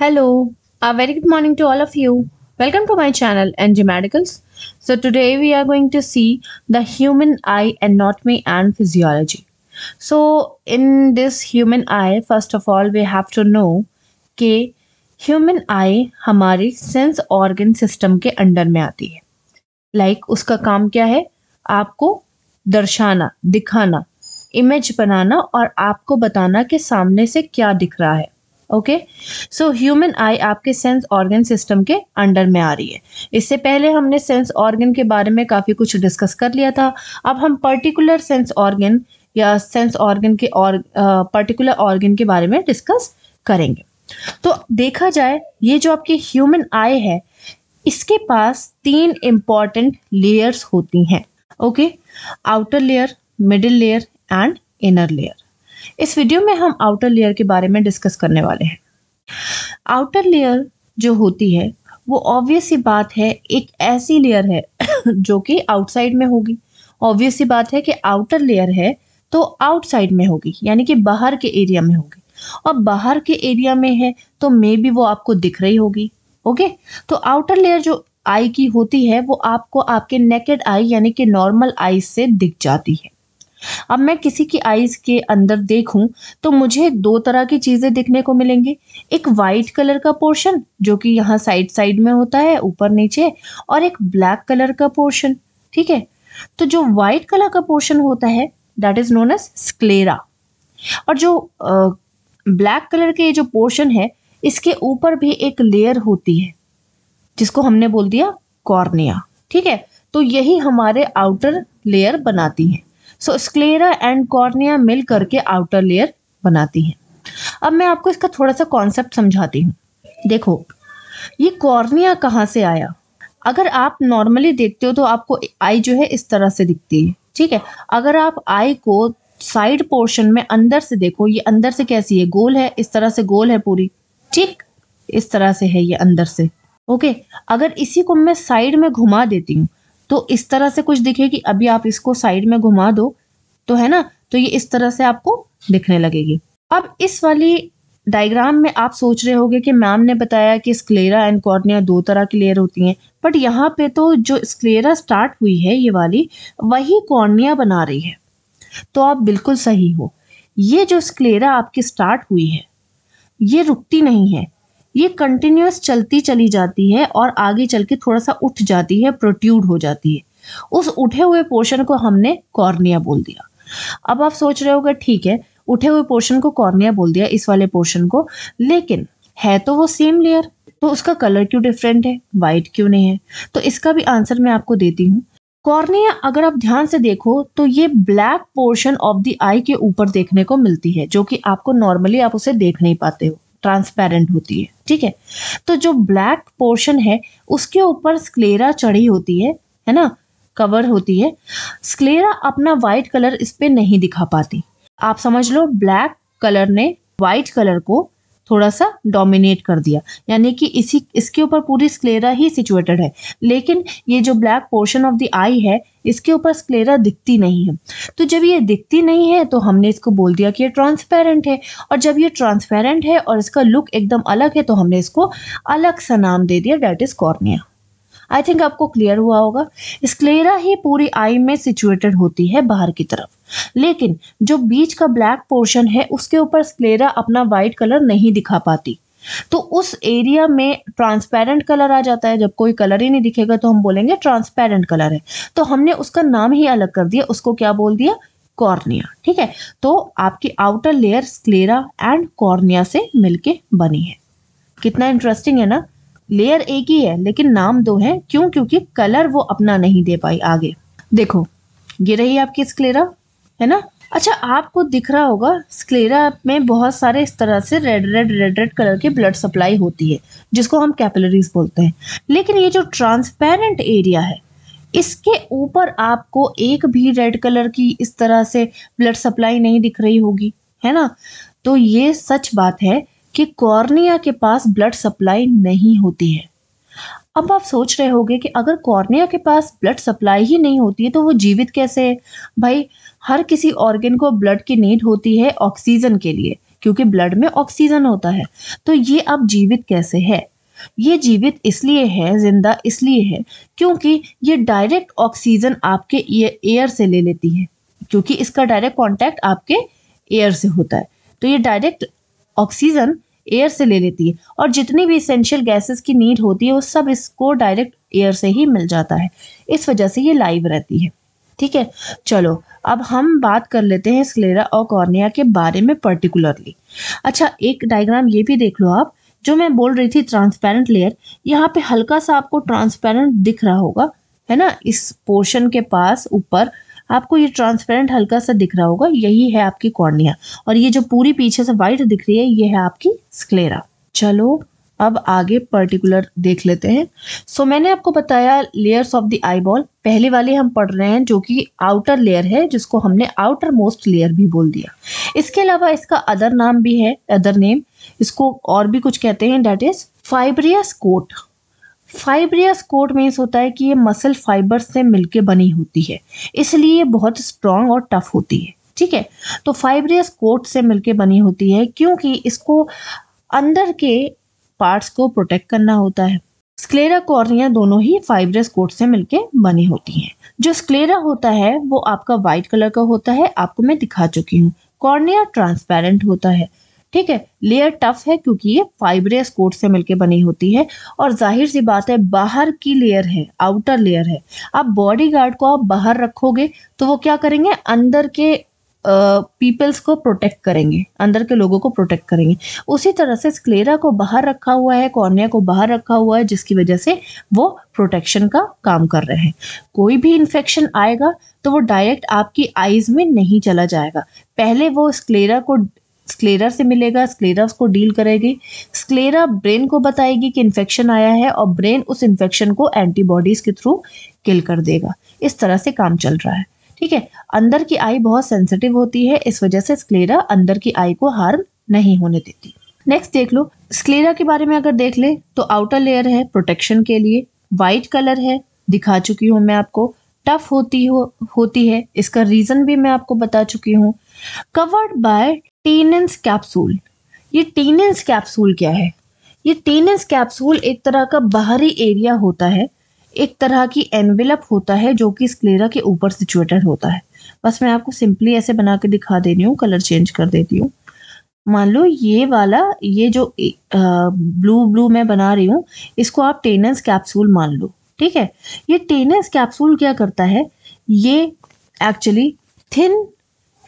Hello, a very good morning to all of you. Welcome to my channel NG Medicals. So today we are going to see the human eye anatomy and physiology. So in this human eye, first of all we have to know कि human eye हमारी sense organ system के under में आती है. उसका काम क्या है? आपको दर्शाना, दिखाना, इमेज बनाना और आपको बताना कि सामने से क्या दिख रहा है. ओके, सो ह्यूमन आई आपके सेंस ऑर्गन सिस्टम के अंडर में आ रही है. इससे पहले हमने सेंस ऑर्गन के बारे में काफ़ी कुछ डिस्कस कर लिया था. अब हम पर्टिकुलर सेंस ऑर्गन या सेंस ऑर्गन के और पर्टिकुलर ऑर्गन के बारे में डिस्कस करेंगे. तो देखा जाए, ये जो आपकी ह्यूमन आई है, इसके पास 3 इम्पॉर्टेंट लेयर्स होती हैं. Okay, outer layer, middle layer and inner layer. इस वीडियो में हम आउटर लेयर के बारे में डिस्कस करने वाले हैं. आउटर लेयर जो होती है वो ऑब्वियस सी बात है, एक ऐसी लेयर है जो कि आउटसाइड में होगी. ऑब्वियस सी बात है कि आउटर लेयर है तो आउटसाइड में होगी, यानी कि बाहर के एरिया में होगी. और बाहर के एरिया में है तो मे बी वो आपको दिख रही होगी. ओके, तो आउटर लेयर जो आई की होती है वो आपको आपके नेकेड आई यानी कि नॉर्मल आईज से दिख जाती है. अब मैं किसी की आईज के अंदर देखूं तो मुझे 2 तरह की चीजें दिखने को मिलेंगी. एक वाइट कलर का पोर्शन जो कि यहाँ साइड साइड में होता है, ऊपर नीचे, और एक ब्लैक कलर का पोर्शन. ठीक है, तो जो वाइट कलर का पोर्शन होता है that is known as sclera, और जो ब्लैक कलर के जो पोर्शन है इसके ऊपर भी एक लेयर होती है जिसको हमने बोल दिया कॉर्निया. ठीक है, तो यही हमारे आउटर लेयर बनाती है. सो स्क्लेरा एंड कॉर्निया मिल करके आउटर लेयर बनाती हैं. अब मैं आपको इसका थोड़ा सा कॉन्सेप्ट समझाती हूँ. देखो, ये कॉर्निया कहाँ से आया? अगर आप नॉर्मली देखते हो तो आपको आई जो है इस तरह से दिखती है. ठीक है, अगर आप आई को साइड पोर्शन में अंदर से देखो, ये अंदर से कैसी है? गोल है, इस तरह से गोल है पूरी. ठीक, इस तरह से है ये अंदर से. ओके, अगर इसी को मैं साइड में घुमा देती हूँ तो इस तरह से कुछ दिखेगी. अभी आप इसको साइड में घुमा दो तो है ना, तो ये इस तरह से आपको दिखने लगेगी. अब इस वाली डायग्राम में आप सोच रहे होगे कि मैम ने बताया कि स्क्लेरा एंड कॉर्निया 2 तरह की लेयर होती हैं, बट यहाँ पे तो जो स्क्लेरा स्टार्ट हुई है ये वाली, वही कॉर्निया बना रही है. तो आप बिल्कुल सही हो. ये जो स्क्लेरा आपकी स्टार्ट हुई है ये रुकती नहीं है, ये कंटिन्यूअस चलती चली जाती है और आगे चल के थोड़ा सा उठ जाती है, प्रोट्रूड हो जाती है. उस उठे हुए पोर्शन को हमने कॉर्निया बोल दिया. अब आप सोच रहे होगे ठीक है, उठे हुए पोर्शन को कॉर्निया बोल दिया, इस वाले पोर्शन को, लेकिन है तो वो सेम लेयर, तो उसका कलर क्यों डिफरेंट है, वाइट क्यों नहीं है? तो इसका भी आंसर मैं आपको देती हूँ. कॉर्निया अगर आप ध्यान से देखो तो ये ब्लैक पोर्शन ऑफ द आई के ऊपर देखने को मिलती है, जो कि आपको नॉर्मली आप उसे देख नहीं पाते हो, ट्रांसपेरेंट होती है. ठीक है, तो जो ब्लैक पोर्शन है उसके ऊपर स्क्लेरा चढ़ी होती है ना, कवर होती है. स्क्लेरा अपना वाइट कलर इस पे नहीं दिखा पाती. आप समझ लो ब्लैक कलर ने वाइट कलर को थोड़ा सा डोमिनेट कर दिया, यानी कि इसके ऊपर पूरी स्क्लेरा ही सिचुएटेड है, लेकिन ये जो black portion of the eye है इसके ऊपर स्क्लेरा दिखती नहीं है. तो जब ये दिखती नहीं है तो हमने इसको बोल दिया कि ये ट्रांसपेरेंट है, और जब ये ट्रांसपेरेंट है और इसका लुक एकदम अलग है तो हमने इसको अलग सा नाम दे दिया, that is cornea. I think आपको क्लियर हुआ होगा. स्क्लेरा ही पूरी आई में सिचुएटेड होती है बाहर की तरफ, लेकिन जो बीच का ब्लैक पोर्शन है उसके ऊपर स्क्लेरा अपना वाइट कलर नहीं दिखा पाती, तो उस एरिया में ट्रांसपेरेंट कलर आ जाता है. जब कोई कलर ही नहीं दिखेगा तो हम बोलेंगे ट्रांसपेरेंट कलर है, तो हमने उसका नाम ही अलग कर दिया, उसको क्या बोल दिया? कॉर्निया. ठीक है, तो आपकी outer layer sclera and cornea से मिलके बनी है. कितना इंटरेस्टिंग है ना. लेयर एक ही है लेकिन नाम 2 है. क्यों? क्योंकि कलर वो अपना नहीं दे पाई आगे. देखो, ये रही आपकी स्क्लेरा, है ना. अच्छा, आपको दिख रहा होगा स्क्लेरा में बहुत सारे इस तरह से रेड कलर के ब्लड सप्लाई होती है, जिसको हम कैपिलरीज बोलते हैं. लेकिन ये जो ट्रांसपेरेंट एरिया है इसके ऊपर आपको एक भी रेड कलर की इस तरह से ब्लड सप्लाई नहीं दिख रही होगी, है ना. तो ये सच बात है कि कॉर्निया के पास ब्लड सप्लाई नहीं होती है. अब आप सोच रहे होंगे कि अगर कॉर्निया के पास ब्लड सप्लाई ही नहीं होती है तो वो जीवित कैसे है? भाई, हर किसी ऑर्गन को ब्लड की नीड होती है ऑक्सीजन के लिए, क्योंकि ब्लड में ऑक्सीजन होता है। तो ये अब जीवित कैसे है? ये जीवित इसलिए है, जिंदा इसलिए है क्योंकि ये डायरेक्ट ऑक्सीजन आपके एयर से ले लेती है, क्योंकि इसका डायरेक्ट कांटेक्ट आपके एयर से होता है। तो ये डायरेक्ट ऑक्सीजन एयर से ले लेती है और जितनी भी इसेंशियल गैसेस की नीड होती है वो सब इसको डायरेक्ट एयर से ही मिल जाता है। इस वजह से ये लाइव रहती है। ठीक है, चलो अब हम बात कर लेते हैं स्क्लेरा और कॉर्निया के बारे में पर्टिकुलरली। अच्छा, एक डायग्राम ये भी देख लो आप, जो मैं बोल रही थी ट्रांसपेरेंट लेयर, यहाँ पे हल्का सा आपको ट्रांसपेरेंट दिख रहा होगा, है ना, इस पोर्शन के पास ऊपर आपको ये ट्रांसपेरेंट हल्का सा दिख रहा होगा, यही है आपकी कॉर्निया। और ये जो पूरी पीछे से व्हाइट दिख रही है ये है आपकी स्क्लेरा। चलो अब आगे पर्टिकुलर देख लेते हैं। सो मैंने आपको बताया लेयर्स ऑफ द आईबॉल, पहले वाले हम पढ़ रहे हैं जो कि आउटर लेयर है, जिसको हमने आउटर मोस्ट लेयर भी बोल दिया। इसके अलावा इसका अदर नाम भी है, अदर नेम, इसको और भी कुछ कहते हैं, that is fibrous coat. Fibrous coat means होता है कि ये मसल फाइबर से मिलके बनी होती है, इसलिए ये बहुत स्ट्रांग और टफ होती है। ठीक है, तो फाइब्रियस कोट से मिलके बनी होती है क्योंकि इसको अंदर के पार्ट्स को प्रोटेक्ट करना होता है। स्क्लेरा कॉर्निया दोनों ही फाइब्रियस कोट से मिलके बनी होती हैं। जो स्क्लेरा होता है वो आपका व्हाइट कलर का होता है, आपको मैं दिखा चुकी हूँ। कॉर्निया ट्रांसपेरेंट होता है। ठीक है, लेयर टफ है क्योंकि ये फाइब्रियस कोट से मिलके बनी होती है और जाहिर सी बात है बाहर की लेयर है, आउटर लेयर है। आप बॉडी गार्ड को आप बाहर रखोगे तो वो क्या करेंगे, अंदर के पीपल्स को प्रोटेक्ट करेंगे, अंदर के लोगों को प्रोटेक्ट करेंगे। उसी तरह से स्क्लेरा को बाहर रखा हुआ है, कॉर्निया को बाहर रखा हुआ है, जिसकी वजह से वो प्रोटेक्शन का काम कर रहे हैं। कोई भी इन्फेक्शन आएगा तो वो डायरेक्ट आपकी आईज में नहीं चला जाएगा, पहले वो स्क्लेरा से मिलेगा, स्क्लेरा उसको डील करेगी, स्क्लेरा ब्रेन को बताएगी कि इन्फेक्शन आया है और ब्रेन उस इन्फेक्शन को एंटीबॉडीज के थ्रू किल कर देगा। इस तरह से काम चल रहा है। ठीक है, अंदर की आई बहुत सेंसिटिव होती है, इस वजह से स्क्लेरा अंदर की आई को हार्म नहीं होने देती। नेक्स्ट देख लो, स्क्लेरा के बारे में अगर देख ले तो आउटर लेयर है प्रोटेक्शन के लिए, वाइट कलर है, दिखा चुकी हूँ मैं आपको, टफ होती है, इसका रीजन भी मैं आपको बता चुकी हूँ। Covered by Tenon's capsule. ये टेनेंस कैप्सूल क्या है? ये टेनेंस कैप्सूल एक तरह का बाहरी एरिया होता है, एक तरह की एनवेलप होता है जो कि स्क्लेरा के ऊपर सिचुएटेड होता है। बस मैं आपको सिंपली ऐसे बना के दिखा दे रही हूँ, कलर चेंज कर देती हूँ। मान लो ये वाला, ये जो ब्लू मैं बना रही हूँ, इसको आप टेनेंस कैप्सूल मान लो। ठीक है, ये टेनेंस कैप्सूल क्या करता है, ये एक्चुअली थिन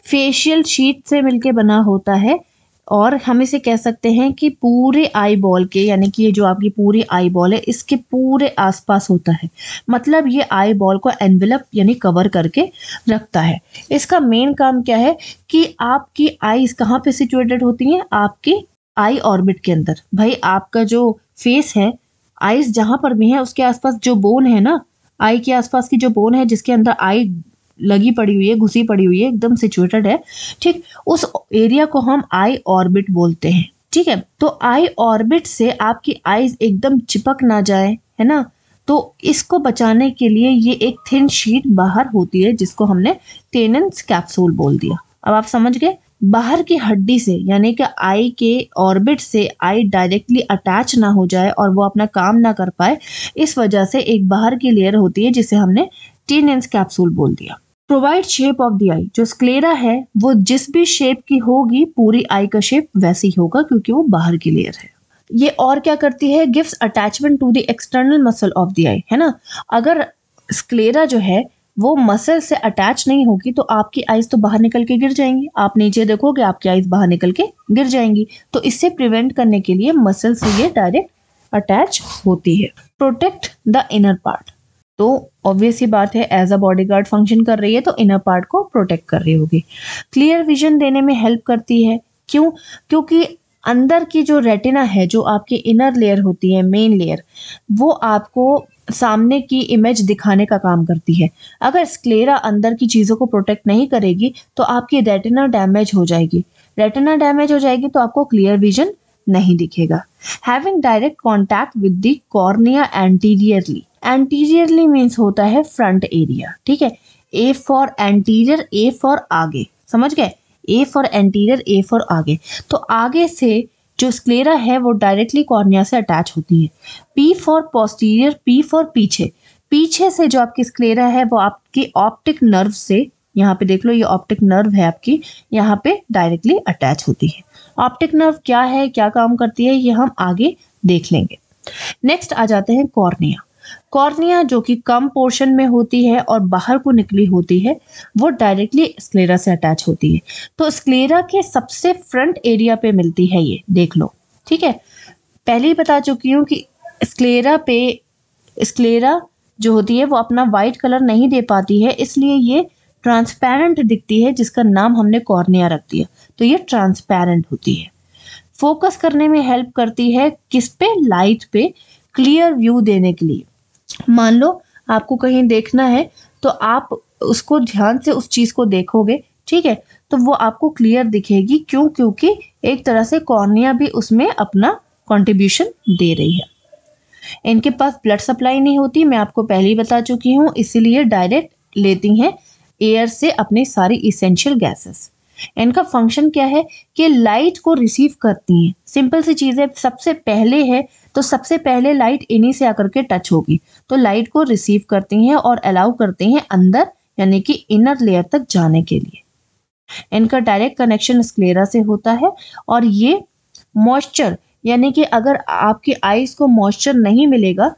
फेशियल शीट से मिलके बना होता है और हम इसे कह सकते हैं कि पूरे आई बॉल के, यानी कि ये जो आपकी पूरी आई बॉल है इसके पूरे आसपास होता है। मतलब ये आई बॉल को एनवेलप यानी कवर करके रखता है। इसका मेन काम क्या है कि आपकी आईज कहाँ पे सिचुएटेड होती हैं, आपकी आई ऑर्बिट के अंदर। भाई आपका जो फेस है, आईज जहां पर भी है उसके आसपास जो बोन है ना, आई के आसपास की जो बोन है जिसके अंदर आई लगी पड़ी हुई है, घुसी पड़ी हुई है, एकदम सिचुएटेड है। ठीक, उस एरिया को हम आई ऑर्बिट बोलते हैं। ठीक है, तो आई ऑर्बिट से आपकी आईज एकदम चिपक ना जाए, है ना, तो इसको बचाने के लिए ये एक थिन शीट बाहर होती है जिसको हमने टेनेंस कैप्सूल बोल दिया। अब आप समझ गए, बाहर की हड्डी से यानी कि आई के ऑर्बिट से आई डायरेक्टली अटैच ना हो जाए और वो अपना काम ना कर पाए, इस वजह से एक बाहर की लेयर होती है जिसे हमने टेनेंस कैप्सूल बोल दिया। प्रोवाइड शेप ऑफ द आई, जो स्क्लेरा है वो जिस भी शेप की होगी पूरी आई का शेप वैसे ही होगा क्योंकि वो बाहर की लेयर है। ये और क्या करती है, gives attachment to the external muscle of the eye, है ना। अगर स्क्लेरा जो है वो मसल से अटैच नहीं होगी तो आपकी आईज तो बाहर निकल के गिर जाएंगी, आप नीचे देखोगे आपकी आईज बाहर निकल के गिर जाएंगी। तो इससे प्रिवेंट करने के लिए मसल से ये डायरेक्ट अटैच होती है। प्रोटेक्ट द इनर पार्ट, तो ऑब्वियस ही बात है एज अ बॉडीगार्ड फंक्शन कर रही है तो इनर पार्ट को प्रोटेक्ट कर रही होगी। क्लियर विजन देने में हेल्प करती है, क्यों? क्योंकि अंदर की जो रेटिना है, जो आपकी इनर लेयर होती है, मेन लेयर, वो आपको सामने की इमेज दिखाने का काम करती है। अगर स्क्लेरा अंदर की चीज़ों को प्रोटेक्ट नहीं करेगी तो आपकी रेटिना डैमेज हो जाएगी। रेटिना डैमेज हो जाएगी तो आपको क्लियर विजन नहीं दिखेगा। Having direct contact with the cornea anteriorly, anteriorly means होता है फ्रंट एरिया। ठीक है, A for anterior, A for आगे, समझ गए। A for anterior, A for आगे। तो आगे से जो स्क्लेरा है वो डायरेक्टली कॉर्निया से अटैच होती है। P for posterior, P for पीछे, पीछे से जो आपकी स्क्लेरा है वो आपकी ऑप्टिक नर्व से, यहाँ पे देख लो ये ऑप्टिक नर्व है आपकी, यहाँ पे डायरेक्टली अटैच होती है। ऑप्टिक नर्व क्या है, क्या काम करती है, ये हम आगे देख लेंगे। नेक्स्ट आ जाते हैं कॉर्निया। कॉर्निया जो कि कम पोर्शन में होती है और बाहर को निकली होती है, वो डायरेक्टली स्क्लेरा से अटैच होती है। तो स्क्लेरा के सबसे फ्रंट एरिया पे मिलती है, ये देख लो, ठीक है। पहले ही बता चुकी हूँ कि स्क्लेरा जो होती है वो अपना वाइट कलर नहीं दे पाती है, इसलिए ये ट्रांसपेरेंट दिखती है, जिसका नाम हमने कॉर्निया रख दिया। तो ये ट्रांसपेरेंट होती है। फोकस करने में हेल्प करती है किस पे, लाइट पे, क्लियर व्यू देने के लिए। मान लो आपको कहीं देखना है तो आप उसको ध्यान से उस चीज को देखोगे, ठीक है, तो वो आपको क्लियर दिखेगी। क्यों? क्योंकि एक तरह से कॉर्निया भी उसमें अपना कंट्रीब्यूशन दे रही है। इनके पास ब्लड सप्लाई नहीं होती, मैं आपको पहले ही बता चुकी हूँ, इसीलिए डायरेक्ट लेती हैं एयर से अपनी सारी इसेंशियल गैसेस। इनका फंक्शन क्या है कि लाइट को रिसीव करती हैं। सिंपल सी चीज़ है, सबसे पहले है तो सबसे पहले लाइट इन्हीं से आकर के टच होगी, तो लाइट को रिसीव करती हैं और अलाउ करती हैं अंदर, यानी कि इनर लेयर तक जाने के लिए। इनका डायरेक्ट कनेक्शन स्क्लेरा से होता है। और ये मॉइस्चर, यानी कि अगर आपकी आईज को मॉइस्चर नहीं मिलेगा,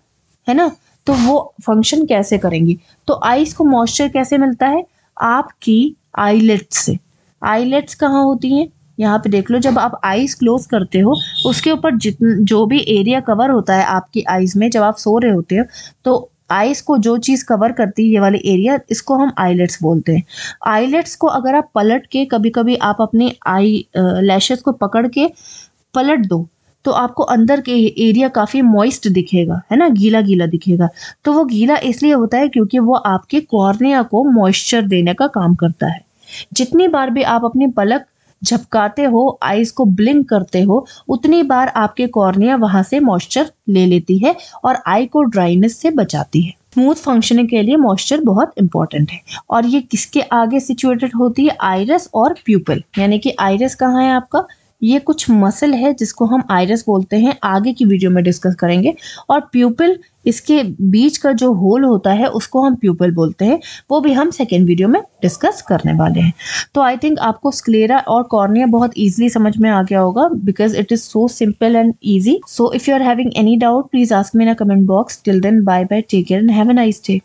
है ना, तो वो फंक्शन कैसे करेंगी? तो आईज को मॉइस्चर कैसे मिलता है? आपकी आईलेट्स से। आईलेट्स कहाँ होती हैं? यहाँ पे देख लो, जब आप आईज क्लोज करते हो उसके ऊपर जो भी एरिया कवर होता है आपकी आईज में, जब आप सो रहे होते हो तो आईज को जो चीज़ कवर करती है, ये वाली एरिया, इसको हम आईलेट्स बोलते हैं। आईलेट्स को अगर आप पलट के, कभी कभी आप अपनी आई लैशेस को पकड़ के पलट दो, तो आपको अंदर के एरिया काफ़ी मॉइस्ट दिखेगा, है ना, गीला गीला दिखेगा। तो वो गीला इसलिए होता है क्योंकि वो आपके कॉर्निया को मॉइस्चर देने का काम करता है। जितनी बार भी आप अपनी पलक झपकाते हो, आईज को ब्लिंक करते हो, उतनी बार आपके कॉर्निया वहां से मॉइस्चर ले लेती है और आई को ड्राइनेस से बचाती है। स्मूथ फंक्शनिंग के लिए मॉइस्चर बहुत इंपॉर्टेंट है। और ये किसके आगे सिचुएटेड होती है? आइरिस और प्यूपिल। यानी कि आइरिस कहाँ है आपका? ये कुछ मसल है जिसको हम आइरिस बोलते हैं, आगे की वीडियो में डिस्कस करेंगे। और प्यूपिल, इसके बीच का जो होल होता है उसको हम प्यूपिल बोलते हैं, वो भी हम सेकेंड वीडियो में डिस्कस करने वाले हैं। तो आई थिंक आपको स्क्लेरा और कॉर्निया बहुत ईजिली समझ में आ गया होगा, because it is so simple and easy. So if you are having any doubt, please ask me in a comment box. Till then, bye bye, take care and have a nice day.